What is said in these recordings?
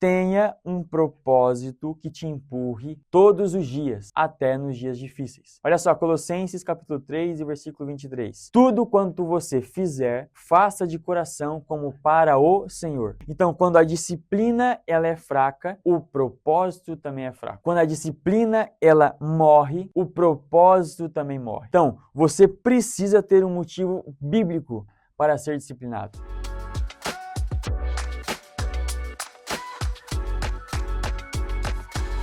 tenha um propósito que te empurre todos os dias, até nos dias difíceis. Olha só, Colossenses capítulo 3 e versículo 23. Tudo quanto você fizer, faça de coração como para o Senhor. Então, quando a disciplina ela é fraca, o propósito também é fraco. Quando a disciplina ela morre, o propósito também morre. Então, você precisa ter um motivo bíblico para ser disciplinado.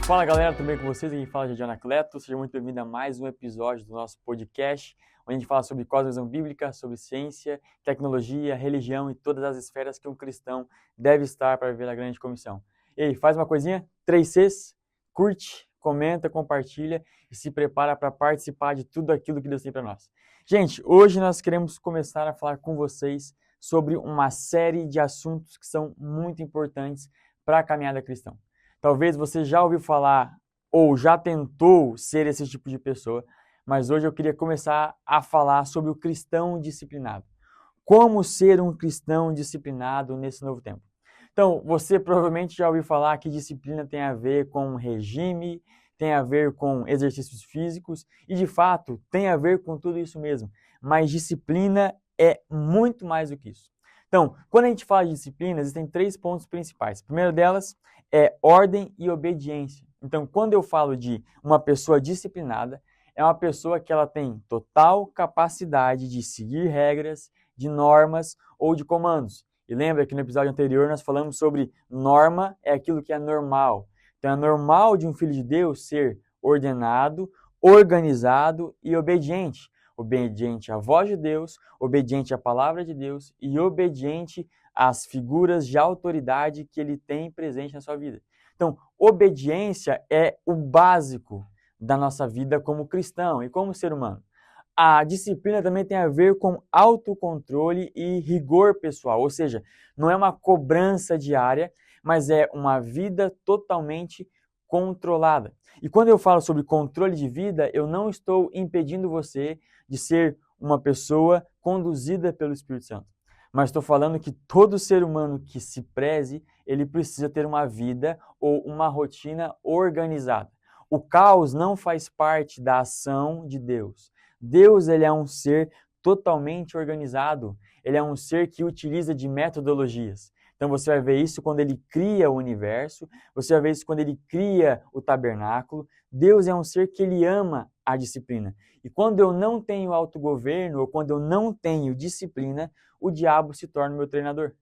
Fala galera, tudo bem com vocês? Aqui fala Jadiel Anacleto. Seja muito bem-vindo a mais um episódio do nosso podcast, onde a gente fala sobre cosmovisão bíblica, sobre ciência, tecnologia, religião e todas as esferas que um cristão deve estar para viver a grande comissão. E aí, faz uma coisinha? 3Cs, curte, comenta, compartilha e se prepara para participar de tudo aquilo que Deus tem para nós. Gente, hoje nós queremos começar a falar com vocês sobre uma série de assuntos que são muito importantes para a caminhada cristã. Talvez você já ouviu falar ou já tentou ser esse tipo de pessoa, mas hoje eu queria começar a falar sobre o cristão disciplinado. Como ser um cristão disciplinado nesse novo tempo? Então, você provavelmente já ouviu falar que disciplina tem a ver com regime, tem a ver com exercícios físicos e, de fato, tem a ver com tudo isso mesmo. Mas disciplina é muito mais do que isso. Então, quando a gente fala de disciplina, existem 3 pontos principais. O primeiro delas é ordem e obediência. Então, quando eu falo de uma pessoa disciplinada, é uma pessoa que ela tem total capacidade de seguir regras, de normas ou de comandos. E lembra que no episódio anterior nós falamos sobre norma é aquilo que é normal. Então, é normal de um filho de Deus ser ordenado, organizado e obediente. Obediente à voz de Deus, obediente à palavra de Deus e obediente às figuras de autoridade que ele tem presente na sua vida. Então, obediência é o básico da nossa vida como cristão e como ser humano. A disciplina também tem a ver com autocontrole e rigor pessoal, ou seja, não é uma cobrança diária, mas é uma vida totalmente controlada. E quando eu falo sobre controle de vida, eu não estou impedindo você de ser uma pessoa conduzida pelo Espírito Santo. Mas estou falando que todo ser humano que se preze, ele precisa ter uma vida ou uma rotina organizada. O caos não faz parte da ação de Deus. Deus ele é um ser totalmente organizado. Ele é um ser que utiliza de metodologias. Então você vai ver isso quando ele cria o universo, você vai ver isso quando ele cria o tabernáculo. Deus é um ser que ele ama a disciplina. E quando eu não tenho autogoverno, ou quando eu não tenho disciplina, o diabo se torna o meu treinador.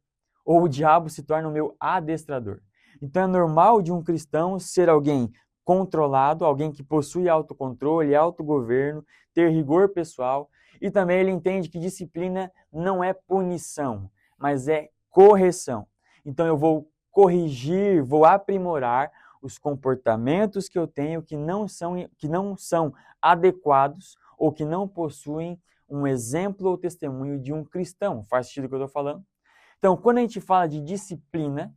Ou o diabo se torna o meu adestrador. Então é normal de um cristão ser alguém controlado, alguém que possui autocontrole, autogoverno, ter rigor pessoal. E também ele entende que disciplina não é punição, mas é correção. Então eu vou corrigir, vou aprimorar os comportamentos que eu tenho que não são adequados ou que não possuem um exemplo ou testemunho de um cristão. Faz sentido o que eu estou falando? Então, quando a gente fala de disciplina,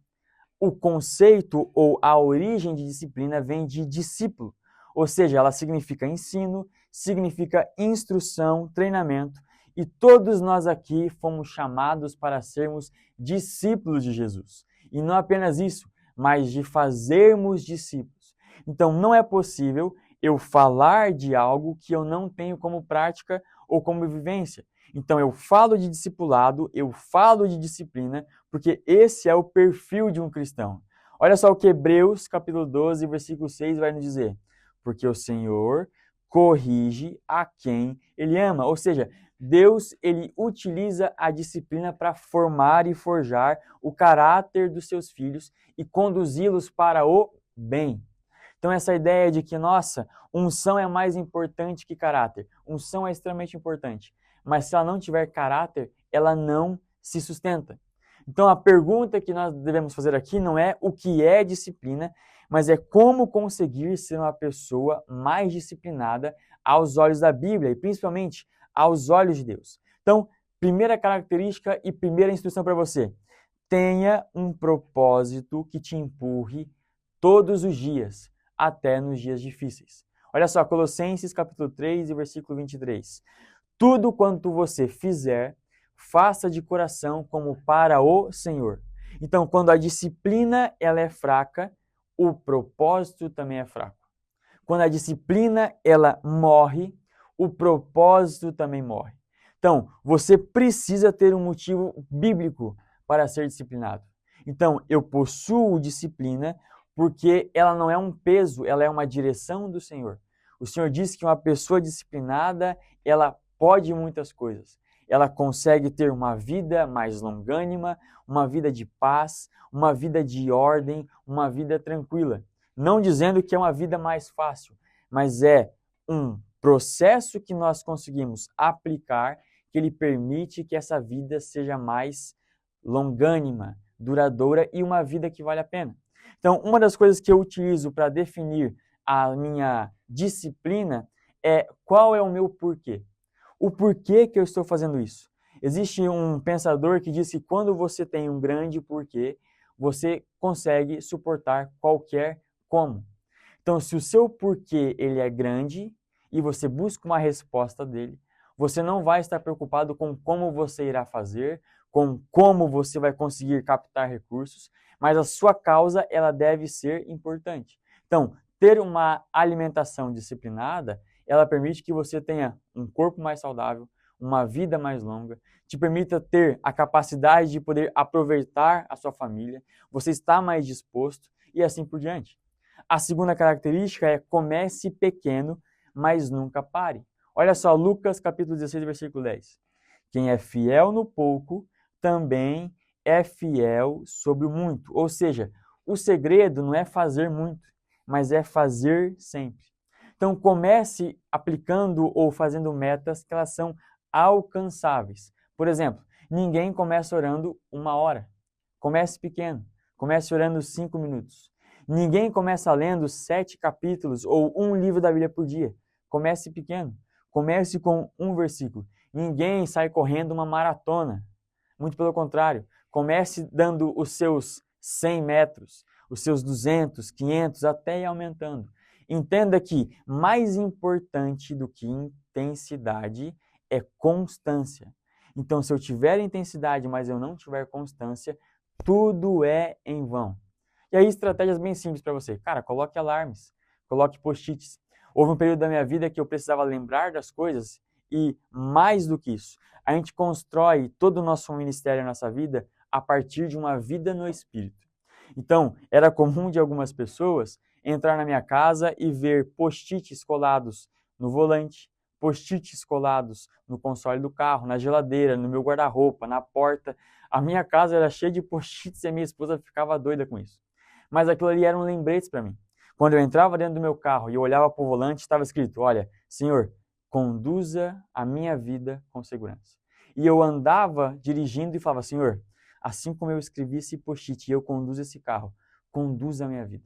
o conceito ou a origem de disciplina vem de discípulo, ou seja, ela significa ensino, significa instrução, treinamento, e todos nós aqui fomos chamados para sermos discípulos de Jesus. E não apenas isso, mas de fazermos discípulos. Então, não é possível eu falar de algo que eu não tenho como prática ou como vivência. Então, eu falo de discipulado, eu falo de disciplina, porque esse é o perfil de um cristão. Olha só o que Hebreus, capítulo 12, versículo 6 vai nos dizer. Porque o Senhor corrige a quem Ele ama. Ou seja, Deus ele utiliza a disciplina para formar e forjar o caráter dos seus filhos e conduzi-los para o bem. Então essa ideia de que, nossa, unção é mais importante que caráter. Unção é extremamente importante. Mas se ela não tiver caráter, ela não se sustenta. Então a pergunta que nós devemos fazer aqui não é o que é disciplina, mas é como conseguir ser uma pessoa mais disciplinada aos olhos da Bíblia e principalmente aos olhos de Deus. Então, primeira característica e primeira instrução para você. Tenha um propósito que te empurre todos os dias, até nos dias difíceis. Olha só, Colossenses capítulo 3 e versículo 23. Tudo quanto você fizer, faça de coração como para o Senhor. Então, quando a disciplina ela é fraca, o propósito também é fraco. Quando a disciplina ela morre, o propósito também morre. Então, você precisa ter um motivo bíblico para ser disciplinado. Então, eu possuo disciplina porque ela não é um peso, ela é uma direção do Senhor. O Senhor disse que uma pessoa disciplinada, ela pode muitas coisas. Ela consegue ter uma vida mais longânima, uma vida de paz, uma vida de ordem, uma vida tranquila. Não dizendo que é uma vida mais fácil, mas é um processo que nós conseguimos aplicar que ele permite que essa vida seja mais longânima, duradoura e uma vida que vale a pena. Então, uma das coisas que eu utilizo para definir a minha disciplina é qual é o meu porquê. O porquê que eu estou fazendo isso. Existe um pensador que diz que quando você tem um grande porquê, você consegue suportar qualquer como. Então, se o seu porquê ele é grande e você busca uma resposta dele, você não vai estar preocupado com como você irá fazer, com como você vai conseguir captar recursos, mas a sua causa ela deve ser importante. Então, ter uma alimentação disciplinada, ela permite que você tenha um corpo mais saudável, uma vida mais longa, te permita ter a capacidade de poder aproveitar a sua família, você está mais disposto e assim por diante. A segunda característica é comece pequeno, mas nunca pare. Olha só, Lucas capítulo 16, versículo 10. Quem é fiel no pouco, também é fiel sobre o muito. Ou seja, o segredo não é fazer muito, mas é fazer sempre. Então comece aplicando ou fazendo metas que elas são alcançáveis. Por exemplo, ninguém começa orando 1 hora. Comece pequeno. Comece orando 5 minutos. Ninguém começa lendo 7 capítulos ou um livro da Bíblia por dia. Comece pequeno. Comece com um versículo. Ninguém sai correndo uma maratona. Muito pelo contrário. Comece dando os seus 100 metros, os seus 200, 500, até ir aumentando. Entenda que mais importante do que intensidade é constância. Então, se eu tiver intensidade, mas eu não tiver constância, tudo é em vão. E aí, estratégias bem simples para você. Cara, coloque alarmes, coloque post-its. Houve um período da minha vida que eu precisava lembrar das coisas e, mais do que isso, a gente constrói todo o nosso ministério, a nossa vida, a partir de uma vida no Espírito. Então, era comum de algumas pessoas entrar na minha casa e ver post-its colados no volante, post-its colados no console do carro, na geladeira, no meu guarda-roupa, na porta. A minha casa era cheia de post-its e a minha esposa ficava doida com isso. Mas aquilo ali eram lembretes para mim. Quando eu entrava dentro do meu carro e eu olhava para o volante, estava escrito, olha, Senhor, conduza a minha vida com segurança. E eu andava dirigindo e falava, Senhor, assim como eu escrevi esse post-it e eu conduzo esse carro, conduza a minha vida.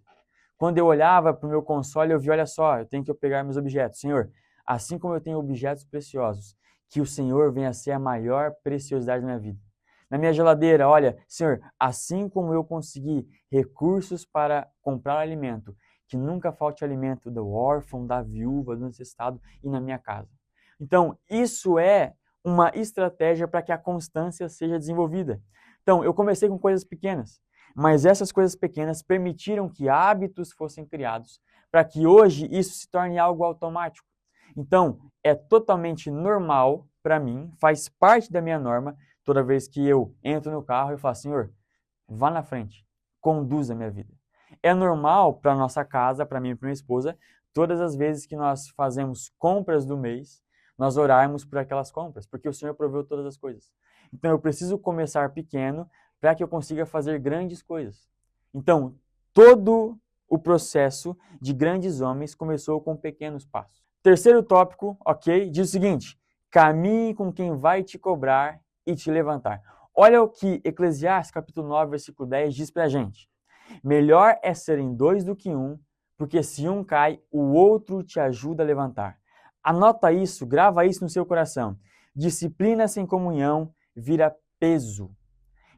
Quando eu olhava para o meu console, eu vi, olha só, eu tenho que pegar meus objetos. Senhor, assim como eu tenho objetos preciosos, que o Senhor venha a ser a maior preciosidade da minha vida. Na minha geladeira, olha, Senhor, assim como eu consegui recursos para comprar alimento, que nunca falte alimento do órfão, da viúva, do necessitado e na minha casa. Então, isso é uma estratégia para que a constância seja desenvolvida. Então, eu comecei com coisas pequenas, mas essas coisas pequenas permitiram que hábitos fossem criados para que hoje isso se torne algo automático. Então, é totalmente normal para mim, faz parte da minha norma, toda vez que eu entro no carro, eu falo, Senhor, vá na frente, conduza a minha vida. É normal para nossa casa, para mim e para minha esposa, todas as vezes que nós fazemos compras do mês, nós orarmos por aquelas compras, porque o Senhor proveu todas as coisas. Então eu preciso começar pequeno para que eu consiga fazer grandes coisas. Então, todo o processo de grandes homens começou com pequenos passos. Terceiro tópico, ok, diz o seguinte, caminhe com quem vai te cobrar e te levantar. Olha o que Eclesiastes capítulo 9, versículo 10 diz para a gente. Melhor é serem 2 do que 1, porque se um cai, o outro te ajuda a levantar. Anota isso, grava isso no seu coração. Disciplina sem comunhão vira peso.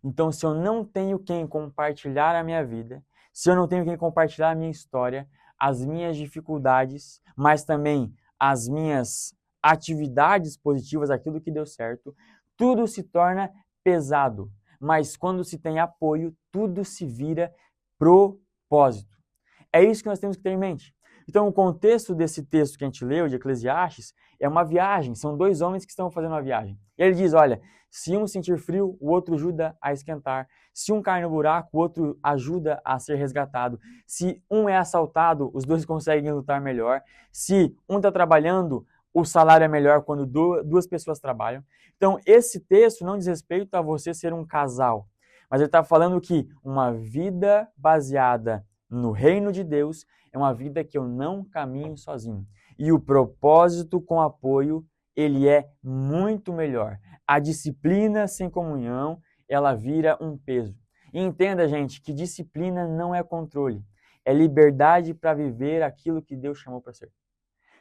Então, se eu não tenho quem compartilhar a minha vida, se eu não tenho quem compartilhar a minha história, as minhas dificuldades, mas também as minhas atividades positivas, aquilo que deu certo, tudo se torna pesado. mas quando se tem apoio, tudo se vira propósito. É isso que nós temos que ter em mente. Então, o contexto desse texto que a gente leu, de Eclesiastes, é uma viagem. São dois homens que estão fazendo uma viagem. E ele diz, olha, se um sentir frio, o outro ajuda a esquentar. Se um cai no buraco, o outro ajuda a ser resgatado. Se um é assaltado, os dois conseguem lutar melhor. Se um está trabalhando, o salário é melhor quando duas pessoas trabalham. Então, esse texto não diz respeito a você ser um casal, mas ele está falando que uma vida baseada no reino de Deus é uma vida que eu não caminho sozinho. E o propósito com apoio, ele é muito melhor. A disciplina sem comunhão, ela vira um peso. E entenda, gente, que disciplina não é controle. É liberdade para viver aquilo que Deus chamou para ser.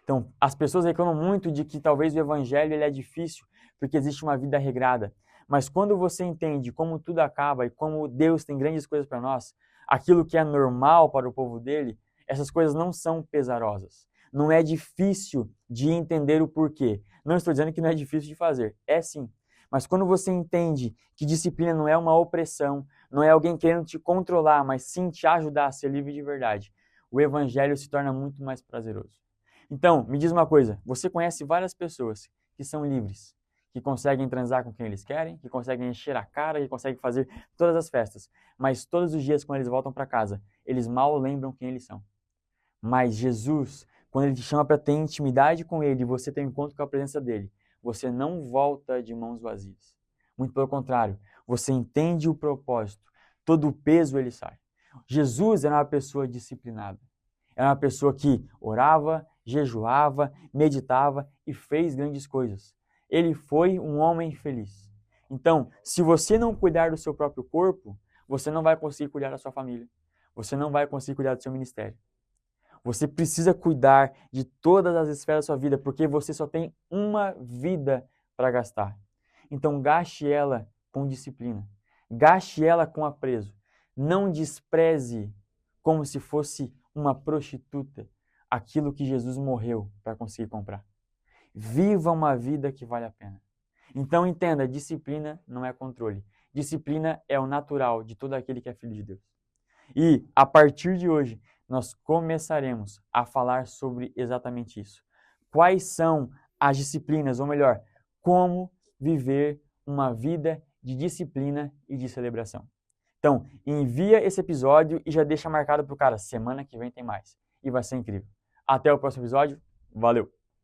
Então, as pessoas reclamam muito de que talvez o evangelho ele é difícil, porque existe uma vida regrada. Mas quando você entende como tudo acaba e como Deus tem grandes coisas para nós, aquilo que é normal para o povo dele, essas coisas não são pesarosas. Não é difícil de entender o porquê. Não estou dizendo que não é difícil de fazer. É sim. Mas quando você entende que disciplina não é uma opressão, não é alguém querendo te controlar, mas sim te ajudar a ser livre de verdade, o evangelho se torna muito mais prazeroso. Então, me diz uma coisa, você conhece várias pessoas que são livres, que conseguem transar com quem eles querem, que conseguem encher a cara, que conseguem fazer todas as festas, mas todos os dias, quando eles voltam para casa, eles mal lembram quem eles são. Mas Jesus, quando ele te chama para ter intimidade com ele e você tem um encontro com a presença dele, você não volta de mãos vazias. Muito pelo contrário, você entende o propósito, todo o peso ele sai. Jesus era uma pessoa disciplinada. Era uma pessoa que orava, jejuava, meditava e fez grandes coisas. Ele foi um homem feliz. Então, se você não cuidar do seu próprio corpo, você não vai conseguir cuidar da sua família. Você não vai conseguir cuidar do seu ministério. Você precisa cuidar de todas as esferas da sua vida, porque você só tem uma vida para gastar. Então, gaste ela com disciplina. Gaste ela com apreço. Não despreze como se fosse uma prostituta aquilo que Jesus morreu para conseguir comprar. Viva uma vida que vale a pena. Então entenda, disciplina não é controle. Disciplina é o natural de todo aquele que é filho de Deus. E a partir de hoje, nós começaremos a falar sobre exatamente isso. Quais são as disciplinas, ou melhor, como viver uma vida de disciplina e de celebração. Então, envia esse episódio e já deixa marcado pro cara, semana que vem tem mais. E vai ser incrível. Até o próximo episódio. Valeu!